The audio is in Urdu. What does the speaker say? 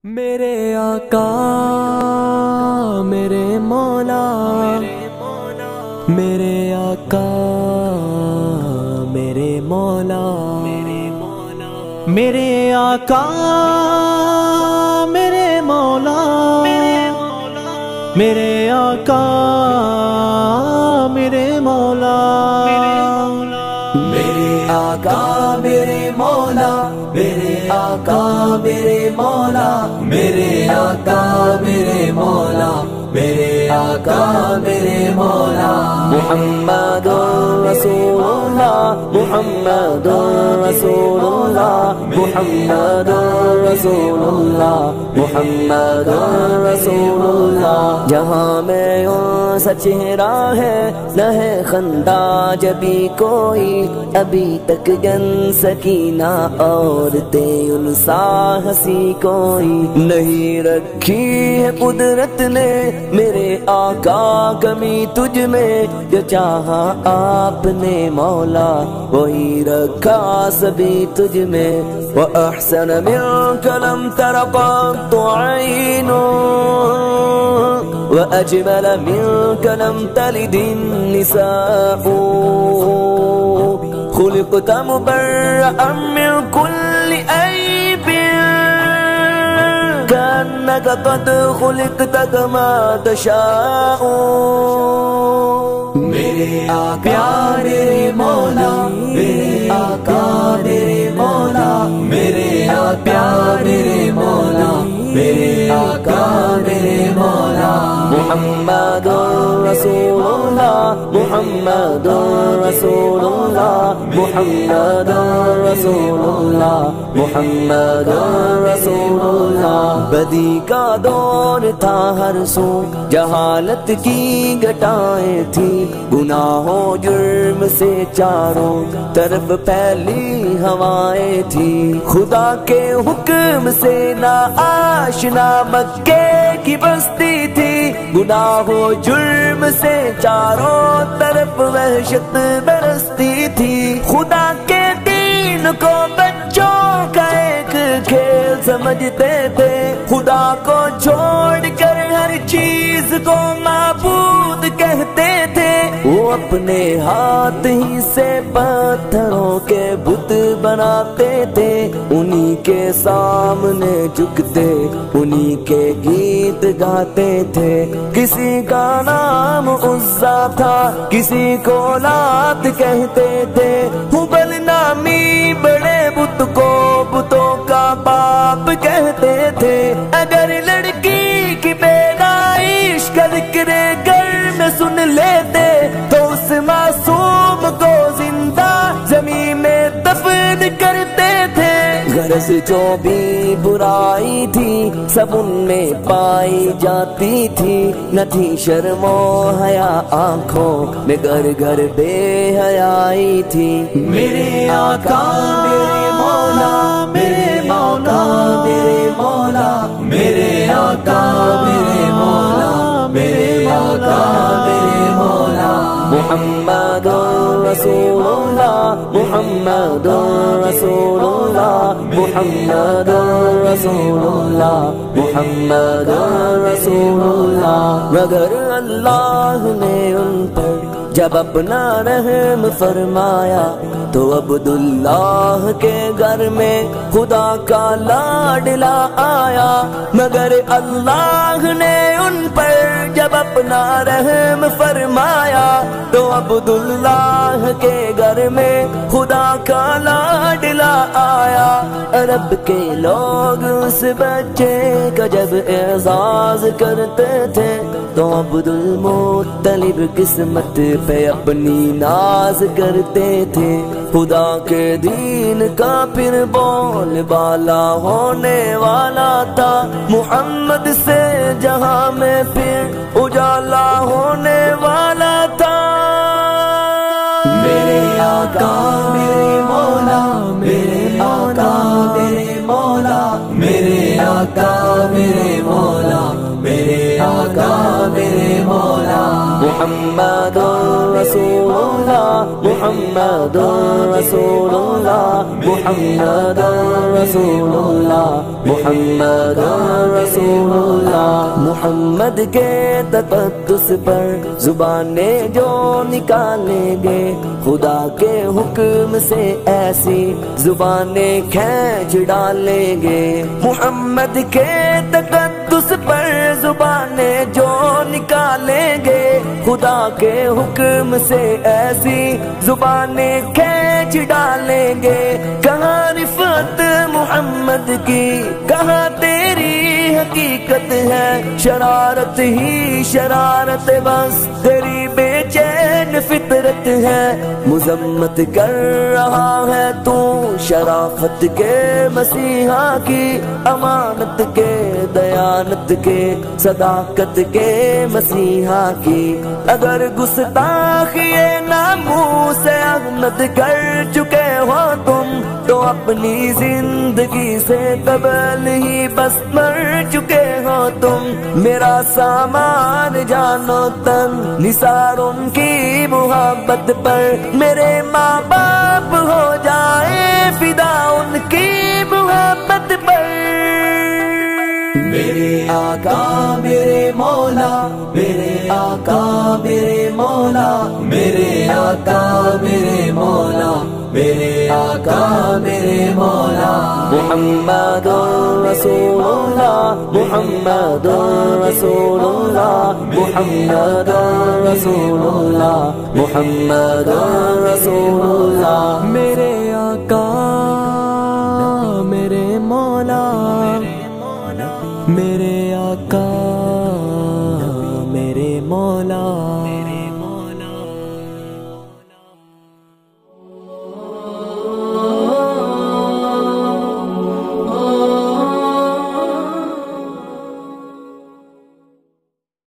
میرے آقا میرے مولا، میرے آقا میرے مولا، میرے آقا میرے مولا، میرے آقا میرے مولا، میرے آقا میرے مولا، میرے آقا میرے مولا، میرے آقا میرے مولا، میرے آقا میرے مولا، محمد رسول اللہ، محمد رسول اللہ، محمد رسول اللہ، محمد رسول اللہ۔ جہاں میں سا چہرہ ہے نہ ہے خندہ جبھی کوئی، ابھی تک جن سکینہ عورتیں ان سا ہنسی کوئی نہیں رکھی ہے قدرت نے میرے آقا کمی تجھ میں، جو چاہا آپ نے مولا وہی رکھا سبھی تجھ میں۔ وَأَحْسَنَ مِنْكَ لَمْ تَرَ قَطُّ عَيْنٌ وَأَجْمَلَ مِنْكَ لَمْ تَلِدِ النِّسَاءُ، خُلِقْتَ مُبَرَّأً مِنْ كُلِّ عَيْبٍ كَأَنَّكَ قَدْ خُلِقْتَ كَمَا تَشَاءُ۔ میرے آقا میرے مولا، میرے آقا میرے مولا، میرے آقا میرے مولا، میرے آقا میرے مولا، محمد رسول اللہ، محمد رسول اللہ، محمد رسول اللہ، محمد رسول اللہ۔ بدی کا دور تھا ہر سو، جہالت کی گٹائیں تھی، گناہوں جرم سے چاروں طرف پھیلی ہوائیں تھی، خدا کے حکم سے نا آشنا مکے کی بستی تھی، گناہوں جرم سے چاروں طرف وحشت برستی تھی، خدا کے دین کو بچوں کا ایک کھیل سمجھتے تھے، خدا کو چھوڑ کر ہر چیز کو معبود کہتے تھے، وہ اپنے ہاتھ ہی سے پتھروں کے بت بناتے تھے، انہی کے سامنے جھکتے انہی کے گیت گاتے تھے، کسی کا نام عزا تھا کسی کو لات کہتے تھے، ہبل نامی بڑے بت کو بتوں کا باپ کہتے تھے، اگر لڑکی کی پیدائش کا ذکر گھر میں سن لیتے تو اس معصوم کو زندہ زمین میں دفن کرتے تھے، غرض جو بھی برائی تھی سب ان میں پائی جاتی تھی، نہ تھی شرم و حیا آنکھوں میں گھر گھر بے حیائی تھی۔ میرے آقا میرے مولا، میرے مولا میرے مولا، میرے آقا میرے مولا، میرے آقا میرے مولا، محمد رسول اللہ، محمد رسول اللہ، محمد رسول اللہ، محمد رسول اللہ۔ مگر اللہ نے ان پر جب اپنا رحم فرمایا تو عبداللہ کے گھر میں خدا کا لاڈلا آیا، مگر اللہ نے ان پر جب اپنا رحم فرمایا تو عبداللہ کے گھر میں خدا کا لاڈلا آیا، عرب کے لوگ اس بچے کا جب اعزاز کرتے تھے تو عبدالمطلب قسمت پہ اپنی ناز کرتے تھے، خدا کے دین کا پھر بول بالا ہونے والا تھا، محمد سے جہاں میں پھر اجالا ہونے والا تھا۔ میرے آقا میرے مولا، میرے آقا میرے مولا، میرے آقا میرے مولا، میرے آقا میرے مولا، محمد رسول اللہ محمد رسول اللہ محمد رسول اللہ محمد رسول اللہ محمد کے تقدس پر زبانیں جو نکالیں گے خدا کے حکم سے ایسی زبانیں کھینچ ڈالیں گے محمد کے تقدس پر زبانیں جو نکالیں گے خدا کے حکم سے ایسی زبانیں کھینچ ڈالیں گے کہاں رفعت محمد کی کہاں تیری حقیقت ہے شرارت ہی شرارت بس تیری بے چین فطرت ہے مذمت کر رہا ہے تو شرافت کے مسیحا کی امانت کے دیانت کے صداقت کے مسیحا کی اگر گستاخی ناموس احمد کر چکے ہو تم تو اپنی زندگی سے قبل ہی بس مر چکے ہو تم میرا سامان جانو تن نثار ان کی محبت پر میرے ماں باپ ہو جائے فدا ان کی محبت پر میرے آقا میرے مولا میرے آقا میرے مولا میرے آقا میرے مولا میرے آقا میرے مولا محمد رسول اللہ محمد رسول اللہ محمد رسول اللہ محمد رسول اللہ میرے